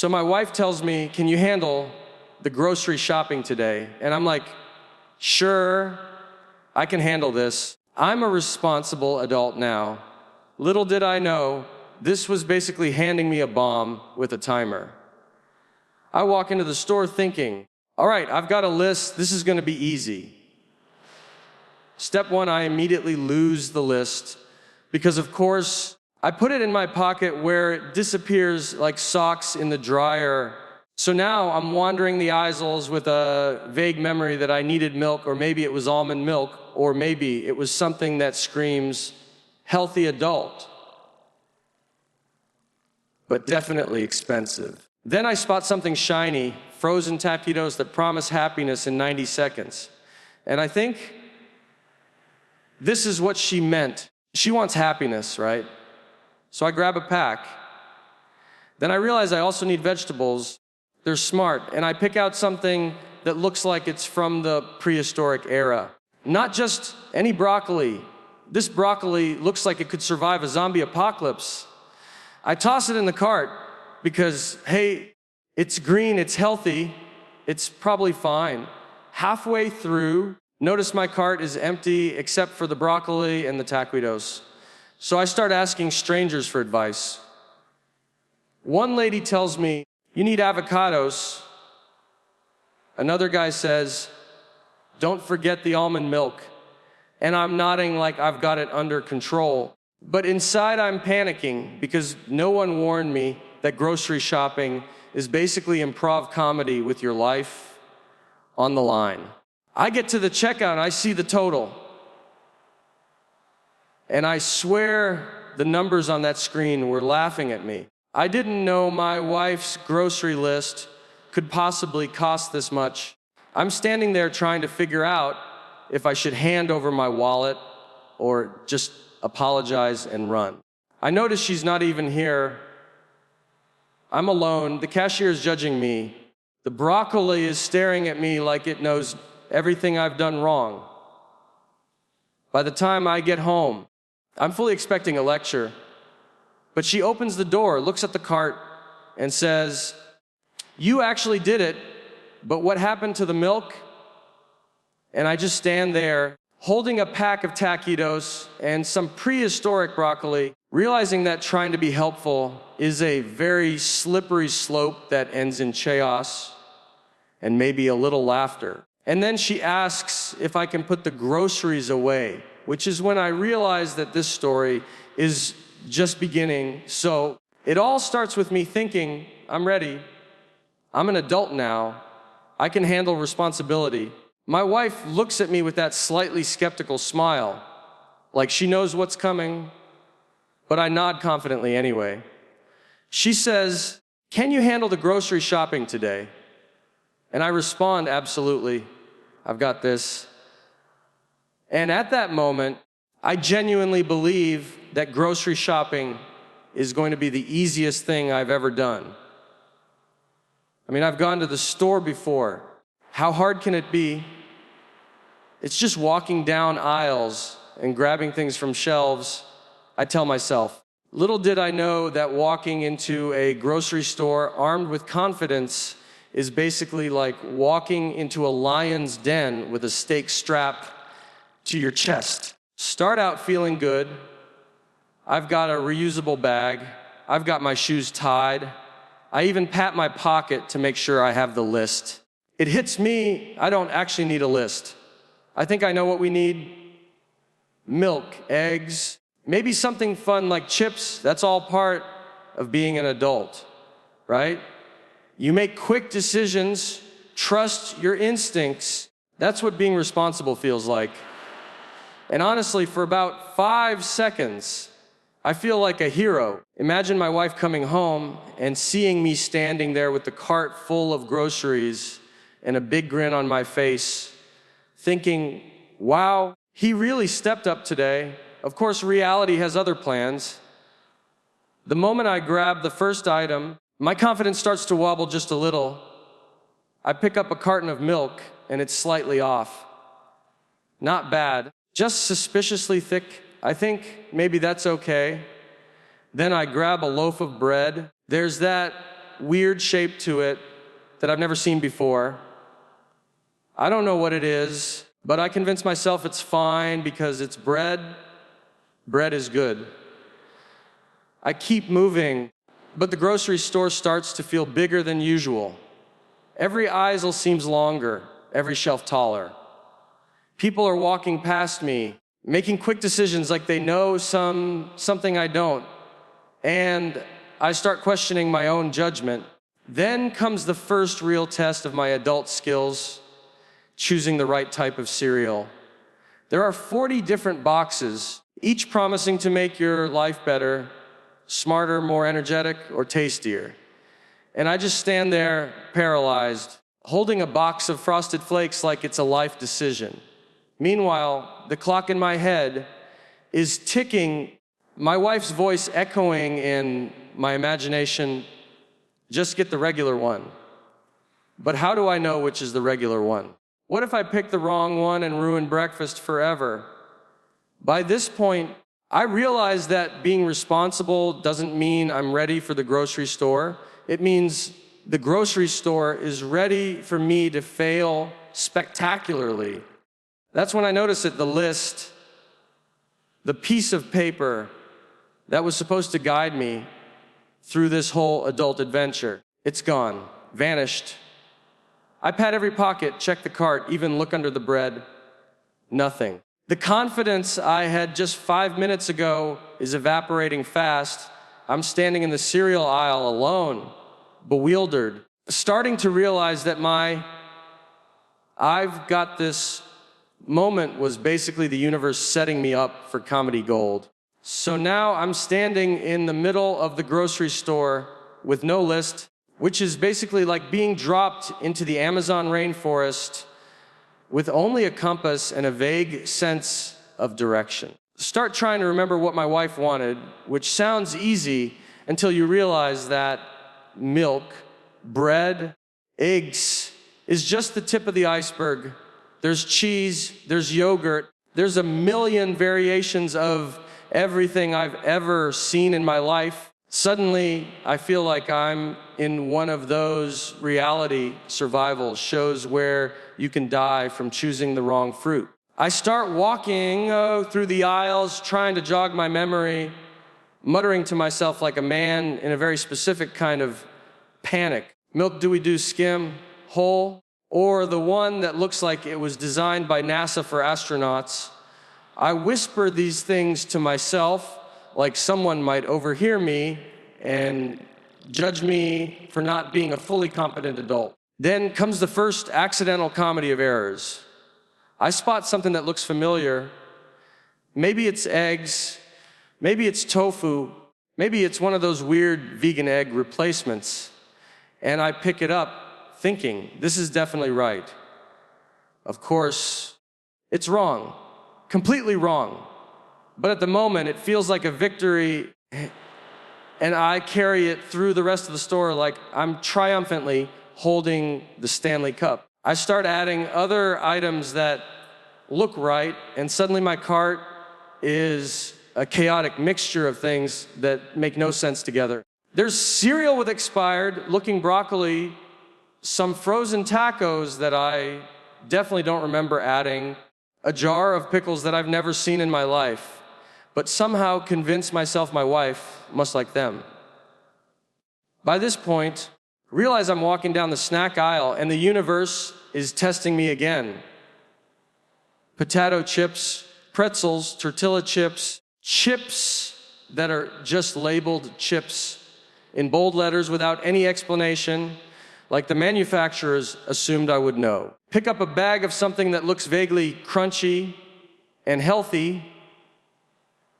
So my wife tells me, can you handle the grocery shopping today? And I'm like, sure, I can handle this. I'm a responsible adult now. Little did I know, this was basically handing me a bomb with a timer. I walk into the store thinking, all right, I've got a list, this is gonna be easy. Step one, I immediately lose the list because of course, I put it in my pocket where it disappears like socks in the dryer. So now I'm wandering the aisles with a vague memory that I needed milk, or maybe it was almond milk, or maybe it was something that screams healthy adult, but definitely expensive. Then I spot something shiny, frozen taquitos that promise happiness in 90 seconds. And I think this is what she meant. She wants happiness, right? So I grab a pack. Then I realize I also need vegetables. They're smart, and I pick out something that looks like it's from the prehistoric era. Not just any broccoli. This broccoli looks like it could survive a zombie apocalypse. I toss it in the cart because, hey, it's green, it's healthy, it's probably fine. Halfway through, notice my cart is empty except for the broccoli and the taquitos. So I start asking strangers for advice. One lady tells me, you need avocados. Another guy says, don't forget the almond milk. And I'm nodding like I've got it under control. But inside I'm panicking because no one warned me that grocery shopping is basically improv comedy with your life on the line. I get to the checkout and I see the total. And I swear the numbers on that screen were laughing at me. I didn't know my wife's grocery list could possibly cost this much. I'm standing there trying to figure out if I should hand over my wallet or just apologize and run. I notice she's not even here. I'm alone. The cashier is judging me. The broccoli is staring at me like it knows everything I've done wrong. By the time I get home, I'm fully expecting a lecture, but she opens the door, looks at the cart, and says, you actually did it, but what happened to the milk? And I just stand there, holding a pack of taquitos and some prehistoric broccoli, realizing that trying to be helpful is a very slippery slope that ends in chaos and maybe a little laughter. And then she asks if I can put the groceries away, which is when I realize that this story is just beginning. So it all starts with me thinking, I'm ready. I'm an adult now. I can handle responsibility. My wife looks at me with that slightly skeptical smile, like she knows what's coming, but I nod confidently anyway. She says, can you handle the grocery shopping today? And I respond, absolutely. I've got this. And at that moment, I genuinely believe that grocery shopping is going to be the easiest thing I've ever done. I mean, I've gone to the store before. How hard can it be? It's just walking down aisles and grabbing things from shelves. I tell myself, little did I know that walking into a grocery store armed with confidence is basically like walking into a lion's den with a stake strapped to your chest. Start out feeling good. I've got a reusable bag. I've got my shoes tied. I even pat my pocket to make sure I have the list. It hits me, I don't actually need a list. I think I know what we need. Milk, eggs, maybe something fun like chips. That's all part of being an adult, right? You make quick decisions, trust your instincts. That's what being responsible feels like. And honestly, for about 5 seconds, I feel like a hero. Imagine my wife coming home and seeing me standing there with the cart full of groceries and a big grin on my face, thinking, wow, he really stepped up today. Of course, reality has other plans. The moment I grab the first item, my confidence starts to wobble just a little. I pick up a carton of milk, and it's slightly off. Not bad, just suspiciously thick. I think maybe that's okay. Then I grab a loaf of bread. There's that weird shape to it that I've never seen before. I don't know what it is, but I convince myself it's fine because it's bread. Bread is good. I keep moving, but the grocery store starts to feel bigger than usual. Every aisle seems longer, every shelf taller. People are walking past me, making quick decisions like they know something I don't. And I start questioning my own judgment. Then comes the first real test of my adult skills, choosing the right type of cereal. There are 40 different boxes, each promising to make your life better, smarter, more energetic, or tastier. And I just stand there paralyzed, holding a box of Frosted Flakes like it's a life decision. Meanwhile, the clock in my head is ticking, my wife's voice echoing in my imagination, just get the regular one. But how do I know which is the regular one? What if I pick the wrong one and ruin breakfast forever? By this point, I realize that being responsible doesn't mean I'm ready for the grocery store. It means the grocery store is ready for me to fail spectacularly. That's when I notice it, the list, the piece of paper that was supposed to guide me through this whole adult adventure. It's gone, vanished. I pat every pocket, check the cart, even look under the bread. Nothing. The confidence I had just 5 minutes ago is evaporating fast. I'm standing in the cereal aisle alone, bewildered, starting to realize that I've got this moment was basically the universe setting me up for comedy gold. So now I'm standing in the middle of the grocery store with no list, which is basically like being dropped into the Amazon rainforest with only a compass and a vague sense of direction. Start trying to remember what my wife wanted, which sounds easy until you realize that milk, bread, eggs is just the tip of the iceberg. There's cheese, there's yogurt, there's a million variations of everything I've ever seen in my life. Suddenly, I feel like I'm in one of those reality survival shows where you can die from choosing the wrong fruit. I start walking through the aisles, trying to jog my memory, muttering to myself like a man in a very specific kind of panic. Milk do we do skim, whole, or the one that looks like it was designed by NASA for astronauts? I whisper these things to myself like someone might overhear me and judge me for not being a fully competent adult. Then comes the first accidental comedy of errors. I spot something that looks familiar. Maybe it's eggs, maybe it's tofu, maybe it's one of those weird vegan egg replacements. And I pick it up thinking, this is definitely right. Of course, it's wrong, completely wrong. But at the moment, it feels like a victory, and I carry it through the rest of the store like I'm triumphantly holding the Stanley Cup. I start adding other items that look right, and suddenly my cart is a chaotic mixture of things that make no sense together. There's cereal with expired looking broccoli, some frozen tacos that I definitely don't remember adding, a jar of pickles that I've never seen in my life, but somehow convince myself my wife must like them. By this point, realize I'm walking down the snack aisle and the universe is testing me again. Potato chips, pretzels, tortilla chips, chips that are just labeled chips in bold letters without any explanation, like the manufacturers assumed I would know. Pick up a bag of something that looks vaguely crunchy and healthy,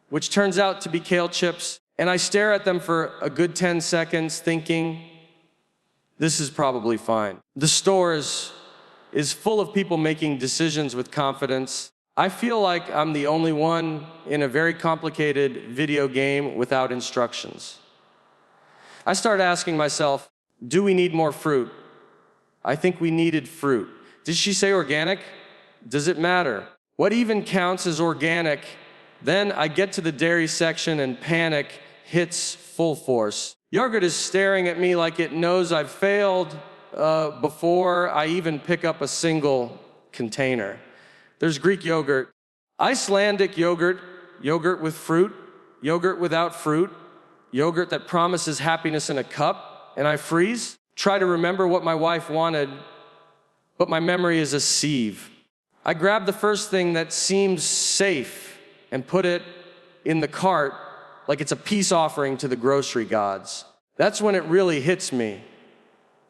which turns out to be kale chips, and I stare at them for a good 10 seconds thinking, this is probably fine. The store is full of people making decisions with confidence. I feel like I'm the only one in a very complicated video game without instructions. I start asking myself, do we need more fruit? I think we needed fruit. Did she say organic? Does it matter? What even counts as organic? Then I get to the dairy section and panic hits full force. Yogurt is staring at me like it knows I've failed before I even pick up a single container. There's Greek yogurt, Icelandic yogurt, yogurt with fruit, yogurt without fruit, yogurt that promises happiness in a cup, and I freeze. Try to remember what my wife wanted, but my memory is a sieve. I grab the first thing that seems safe and put it in the cart like it's a peace offering to the grocery gods. That's when it really hits me.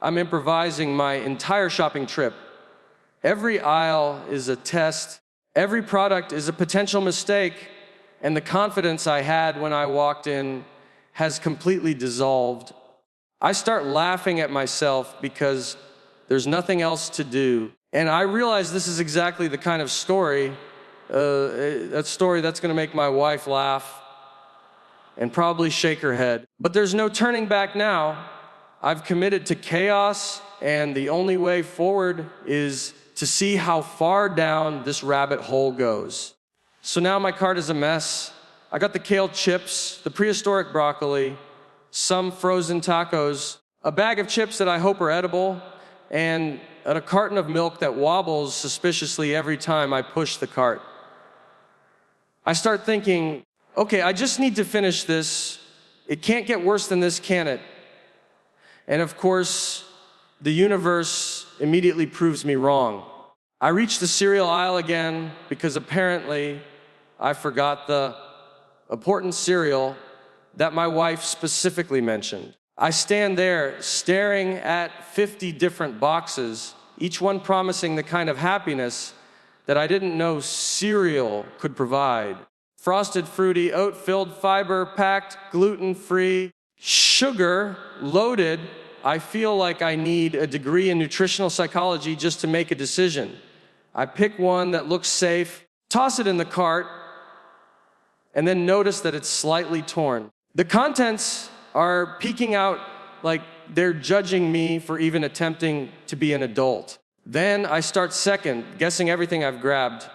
I'm improvising my entire shopping trip. Every aisle is a test. Every product is a potential mistake. And the confidence I had when I walked in has completely dissolved. I start laughing at myself because there's nothing else to do. And I realize this is exactly the kind of story, that story that's gonna make my wife laugh and probably shake her head. But there's no turning back now. I've committed to chaos, and the only way forward is to see how far down this rabbit hole goes. So now my cart is a mess. I got the kale chips, the prehistoric broccoli, some frozen tacos, a bag of chips that I hope are edible, and a carton of milk that wobbles suspiciously every time I push the cart. I start thinking, okay, I just need to finish this. It can't get worse than this, can it? And of course, the universe immediately proves me wrong. I reach the cereal aisle again because apparently I forgot the important cereal that my wife specifically mentioned. I stand there staring at 50 different boxes, each one promising the kind of happiness that I didn't know cereal could provide. Frosted, fruity, oat-filled, fiber-packed, gluten-free, sugar-loaded. I feel like I need a degree in nutritional psychology just to make a decision. I pick one that looks safe, toss it in the cart, and then notice that it's slightly torn. The contents are peeking out like they're judging me for even attempting to be an adult. Then I start second, guessing everything I've grabbed.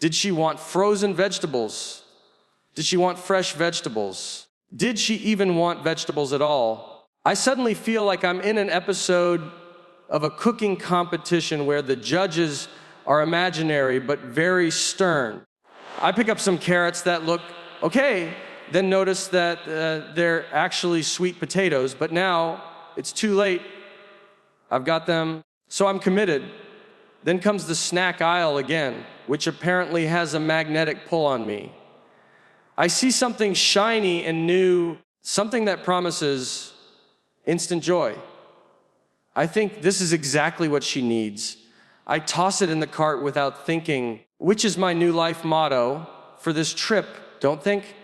Did she want frozen vegetables? Did she want fresh vegetables? Did she even want vegetables at all? I suddenly feel like I'm in an episode of a cooking competition where the judges are imaginary but very stern. I pick up some carrots that look okay, then notice that they're actually sweet potatoes, but now it's too late. I've got them, so I'm committed. Then comes the snack aisle again, which apparently has a magnetic pull on me. I see something shiny and new, something that promises instant joy. I think this is exactly what she needs. I toss it in the cart without thinking, which is my new life motto for this trip. Don't think,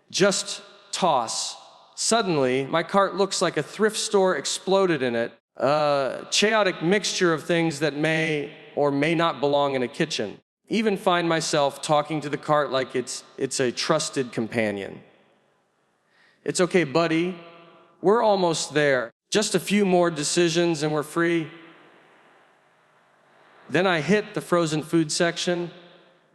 just toss. Suddenly, my cart looks like a thrift store exploded in it, a chaotic mixture of things that may or may not belong in a kitchen. Even find myself talking to the cart like it's a trusted companion. It's okay, buddy. We're almost there. Just a few more decisions and we're free. Then I hit the frozen food section,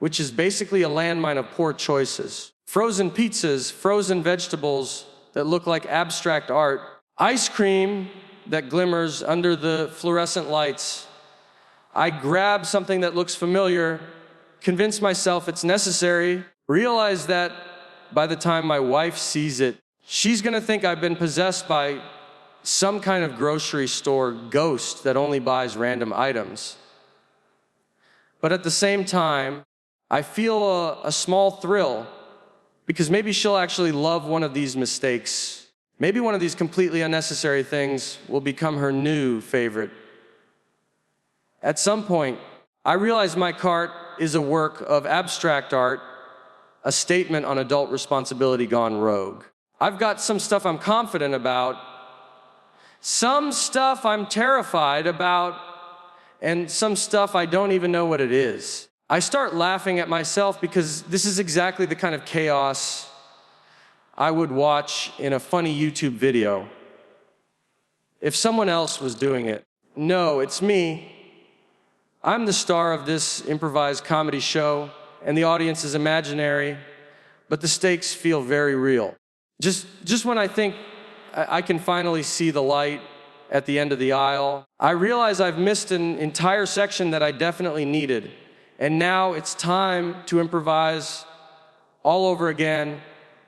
which is basically a landmine of poor choices. Frozen pizzas, frozen vegetables that look like abstract art, ice cream that glimmers under the fluorescent lights. I grab something that looks familiar, convince myself it's necessary, realize that by the time my wife sees it, she's gonna think I've been possessed by some kind of grocery store ghost that only buys random items. But at the same time, I feel a small thrill because maybe she'll actually love one of these mistakes. Maybe one of these completely unnecessary things will become her new favorite. At some point, I realize my cart is a work of abstract art, a statement on adult responsibility gone rogue. I've got some stuff I'm confident about, some stuff I'm terrified about, and some stuff I don't even know what it is. I start laughing at myself because this is exactly the kind of chaos I would watch in a funny YouTube video if someone else was doing it. No, it's me. I'm the star of this improvised comedy show, and the audience is imaginary, but the stakes feel very real. Just when I think I can finally see the light at the end of the aisle, I realize I've missed an entire section that I definitely needed. And now it's time to improvise all over again.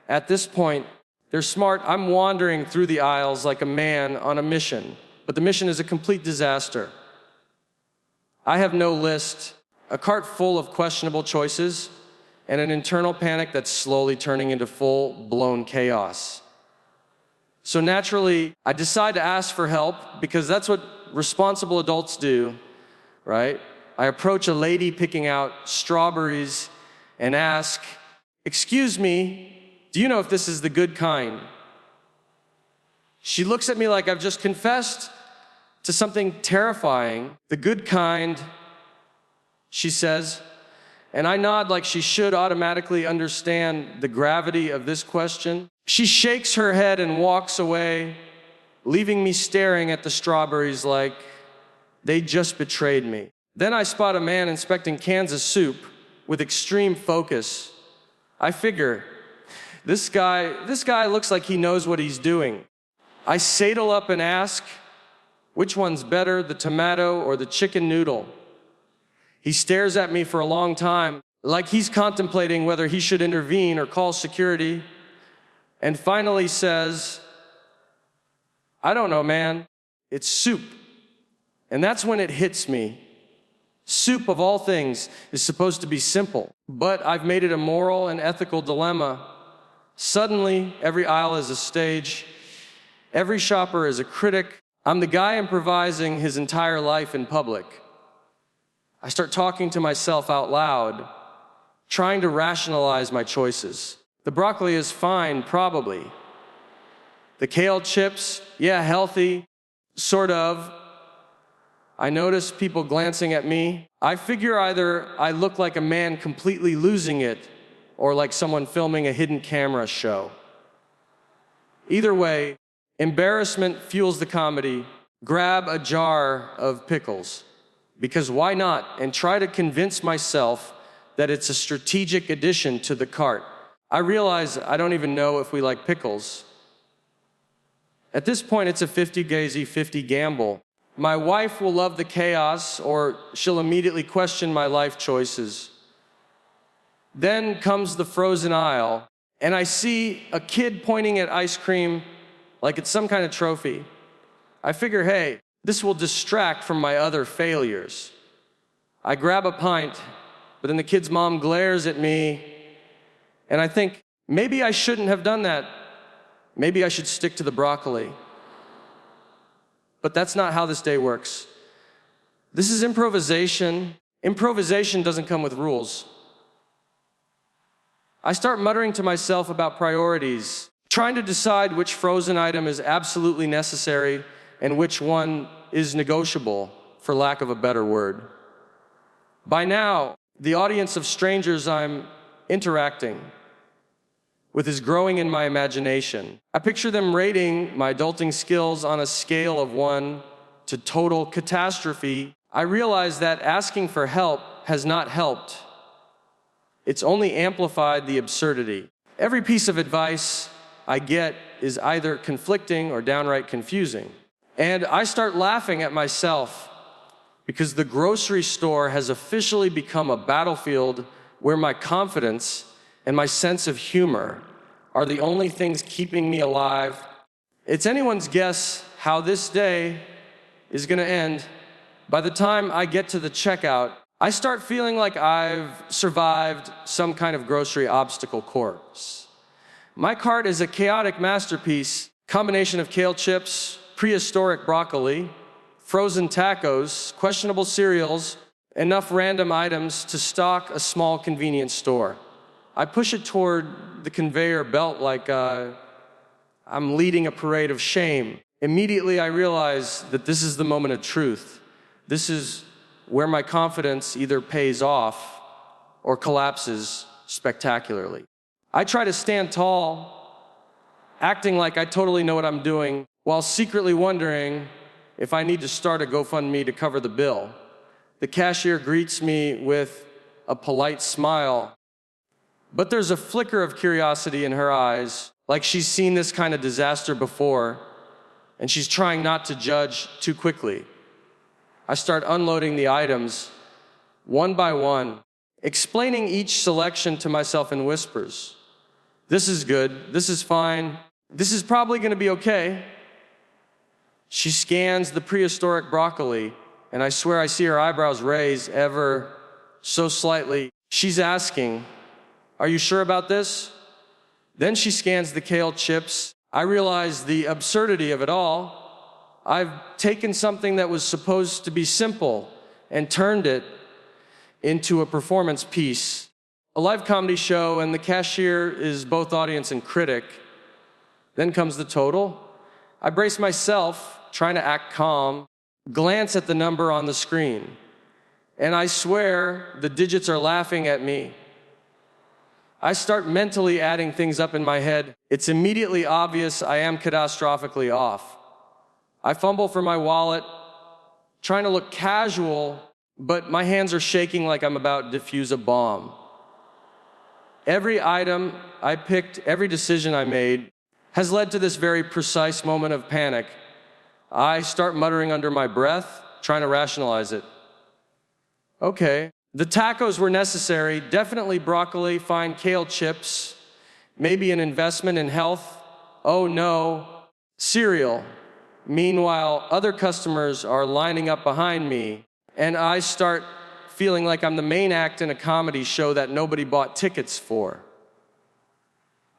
At this point, they're smart. I'm wandering through the aisles like a man on a mission, but the mission is a complete disaster. I have no list, a cart full of questionable choices, and an internal panic that's slowly turning into full-blown chaos. So naturally, I decide to ask for help because that's what responsible adults do, right? I approach a lady picking out strawberries and ask, "Excuse me, do you know if this is the good kind?" She looks at me like I've just confessed to something terrifying. "The good kind," she says, and I nod like she should automatically understand the gravity of this question. She shakes her head and walks away, leaving me staring at the strawberries like they just betrayed me. Then I spot a man inspecting cans of soup with extreme focus. I figure, this guy looks like he knows what he's doing. I sidle up and ask, which one's better, the tomato or the chicken noodle? He stares at me for a long time, like he's contemplating whether he should intervene or call security, and finally says, "I don't know, man. It's soup." And that's when it hits me. Soup, of all things, is supposed to be simple, but I've made it a moral and ethical dilemma. Suddenly, every aisle is a stage. Every shopper is a critic. I'm the guy improvising his entire life in public. I start talking to myself out loud, trying to rationalize my choices. The broccoli is fine, probably. The kale chips, yeah, healthy, sort of. I notice people glancing at me. I figure either I look like a man completely losing it or like someone filming a hidden camera show. Either way, embarrassment fuels the comedy. Grab a jar of pickles, because why not? And try to convince myself that it's a strategic addition to the cart. I realize I don't even know if we like pickles. At this point, it's a 50 gamble. My wife will love the chaos, or she'll immediately question my life choices. Then comes the frozen aisle, and I see a kid pointing at ice cream like it's some kind of trophy. I figure, hey, this will distract from my other failures. I grab a pint, but then the kid's mom glares at me, and I think, maybe I shouldn't have done that. Maybe I should stick to the broccoli. But that's not how this day works. This is improvisation. Improvisation doesn't come with rules. I start muttering to myself about priorities, trying to decide which frozen item is absolutely necessary and which one is negotiable, for lack of a better word. By now, the audience of strangers I'm interacting with is growing in my imagination. I picture them rating my adulting skills on a scale of 1 to total catastrophe. I realize that asking for help has not helped. It's only amplified the absurdity. Every piece of advice I get is either conflicting or downright confusing. And I start laughing at myself because the grocery store has officially become a battlefield where my confidence and my sense of humor are the only things keeping me alive. It's anyone's guess how this day is going to end. By the time I get to the checkout, I start feeling like I've survived some kind of grocery obstacle course. My cart is a chaotic masterpiece, combination of kale chips, prehistoric broccoli, frozen tacos, questionable cereals, enough random items to stock a small convenience store. I push it toward the conveyor belt like I'm leading a parade of shame. Immediately I realize that this is the moment of truth. This is where my confidence either pays off or collapses spectacularly. I try to stand tall, acting like I totally know what I'm doing, while secretly wondering if I need to start a GoFundMe to cover the bill. The cashier greets me with a polite smile, but there's a flicker of curiosity in her eyes. like she's seen this kind of disaster before, and she's trying not to judge too quickly. I start unloading the items one by one, explaining each selection to myself in whispers. This is good, this is fine, this is probably gonna be okay. She scans the prehistoric broccoli, and I swear I see her eyebrows raise ever so slightly. She's asking, "Are you sure about this?" Then she scans the kale chips. I realize the absurdity of it all. I've taken something that was supposed to be simple and turned it into a performance piece. A live comedy show, and the cashier is both audience and critic. Then comes the total. I brace myself, trying to act calm, glance at the number on the screen, and I swear the digits are laughing at me. I start mentally adding things up in my head. It's immediately obvious I am catastrophically off. I fumble for my wallet, trying to look casual, but my hands are shaking like I'm about to defuse a bomb. Every item I picked, every decision I made, has led to this very precise moment of panic. I start muttering under my breath, trying to rationalize it. Okay, the tacos were necessary, definitely broccoli, fine kale chips, maybe an investment in health. Oh no, cereal. Meanwhile, other customers are lining up behind me, and I start feeling like I'm the main act in a comedy show that nobody bought tickets for.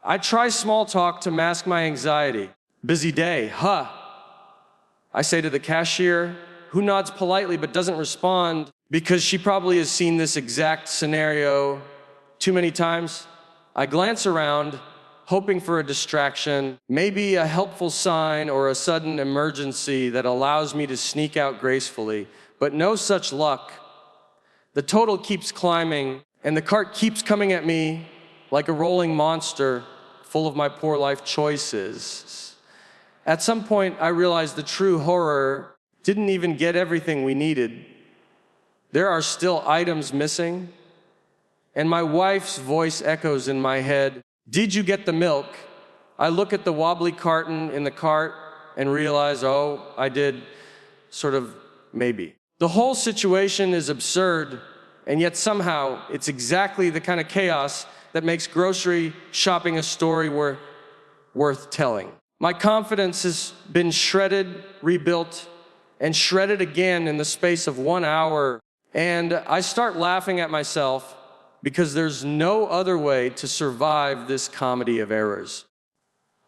I try small talk to mask my anxiety. Busy day, huh? I say to the cashier, who nods politely but doesn't respond because she probably has seen this exact scenario too many times. I glance around, hoping for a distraction, maybe a helpful sign or a sudden emergency that allows me to sneak out gracefully, but no such luck. The total keeps climbing, and the cart keeps coming at me like a rolling monster full of my poor life choices. At some point, I realized the true horror didn't even get everything we needed. There are still items missing, and my wife's voice echoes in my head. Did you get the milk? I look at the wobbly carton in the cart and realize, oh, I did, sort of, maybe. The whole situation is absurd, and yet somehow it's exactly the kind of chaos that makes grocery shopping a story worth telling. My confidence has been shredded, rebuilt, and shredded again in the space of 1 hour, and I start laughing at myself because there's no other way to survive this comedy of errors.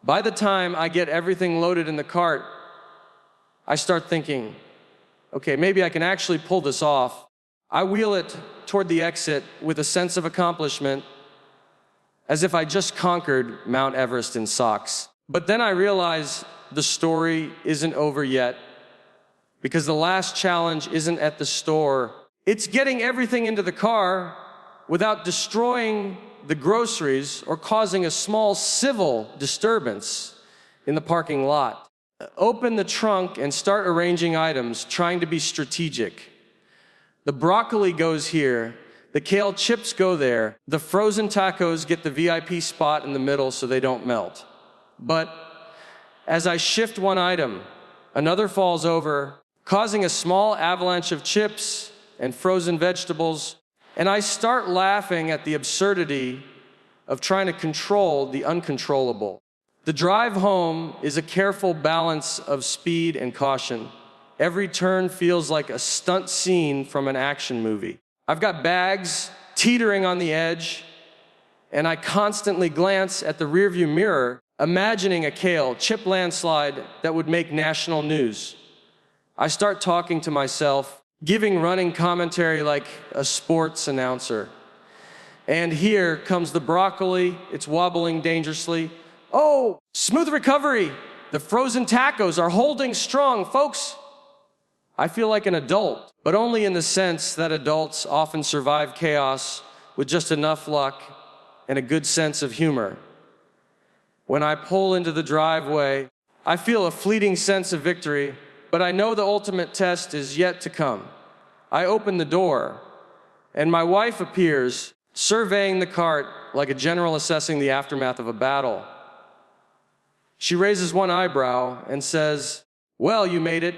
By the time I get everything loaded in the cart, I start thinking, okay, maybe I can actually pull this off. I wheel it toward the exit with a sense of accomplishment, as if I just conquered Mount Everest in socks. But then I realize the story isn't over yet, because the last challenge isn't at the store. It's getting everything into the car without destroying the groceries or causing a small civil disturbance in the parking lot. Open the trunk and start arranging items, trying to be strategic. The broccoli goes here, the kale chips go there, the frozen tacos get the VIP spot in the middle so they don't melt. But as I shift one item, another falls over, causing a small avalanche of chips and frozen vegetables, and I start laughing at the absurdity of trying to control the uncontrollable. The drive home is a careful balance of speed and caution. Every turn feels like a stunt scene from an action movie. I've got bags teetering on the edge, and I constantly glance at the rearview mirror, imagining a kale chip landslide that would make national news. I start talking to myself, giving running commentary like a sports announcer. And here comes the broccoli. It's wobbling dangerously. Oh, smooth recovery. The frozen tacos are holding strong, folks. I feel like an adult, but only in the sense that adults often survive chaos with just enough luck and a good sense of humor. When I pull into the driveway, I feel a fleeting sense of victory, but I know the ultimate test is yet to come. I open the door, and my wife appears, surveying the cart like a general assessing the aftermath of a battle. She raises one eyebrow and says, "Well, you made it."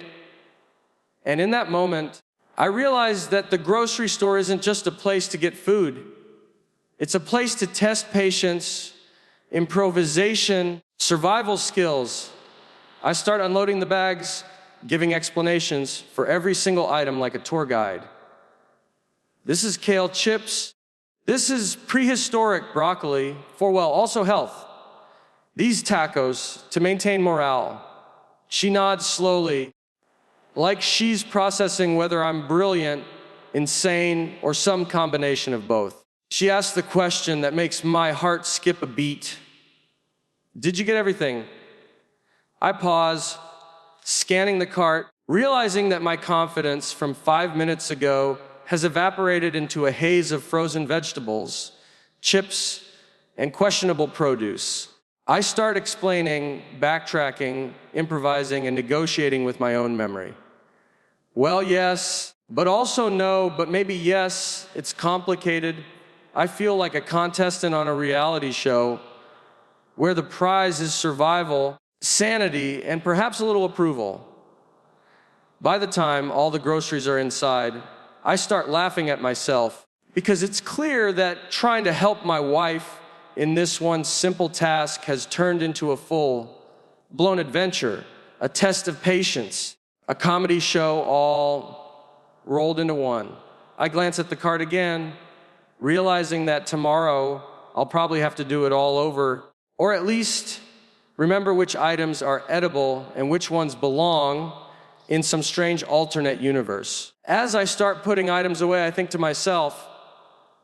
And in that moment, I realized that the grocery store isn't just a place to get food. It's a place to test patience, improvisation, survival skills. I start unloading the bags, giving explanations for every single item like a tour guide. This is kale chips. This is prehistoric broccoli for, well, also health. These tacos to maintain morale. She nods slowly, like she's processing whether I'm brilliant, insane, or some combination of both. She asks the question that makes my heart skip a beat. "Did you get everything?" I pause, scanning the cart, realizing that my confidence from 5 minutes ago has evaporated into a haze of frozen vegetables, chips, and questionable produce. I start explaining, backtracking, improvising, and negotiating with my own memory. "Well, yes, but also no, but maybe yes, it's complicated." I feel like a contestant on a reality show where the prize is survival, sanity, and perhaps a little approval. By the time all the groceries are inside, I start laughing at myself because it's clear that trying to help my wife in this one simple task has turned into a full-blown adventure, a test of patience, a comedy show all rolled into one. I glance at the cart again, realizing that tomorrow I'll probably have to do it all over, or at least remember which items are edible and which ones belong in some strange alternate universe. As I start putting items away, I think to myself,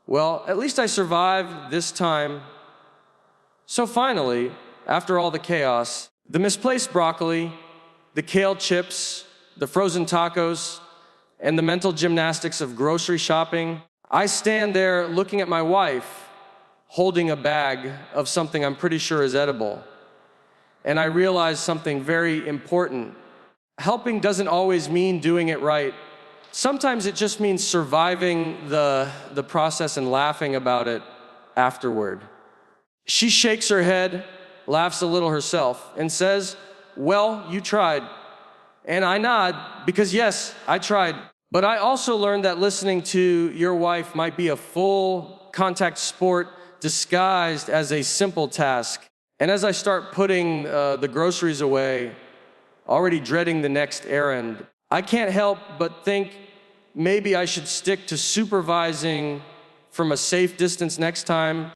well, at least I survived this time. So finally, after all the chaos, the misplaced broccoli, the kale chips, the frozen tacos, and the mental gymnastics of grocery shopping, I stand there looking at my wife, holding a bag of something I'm pretty sure is edible. And I realize something very important. Helping doesn't always mean doing it right. Sometimes it just means surviving the process and laughing about it afterward. She shakes her head, laughs a little herself, and says, "Well, you tried." And I nod, because yes, I tried. But I also learned that listening to your wife might be a full contact sport disguised as a simple task. And as I start putting the groceries away, already dreading the next errand, I can't help but think maybe I should stick to supervising from a safe distance next time.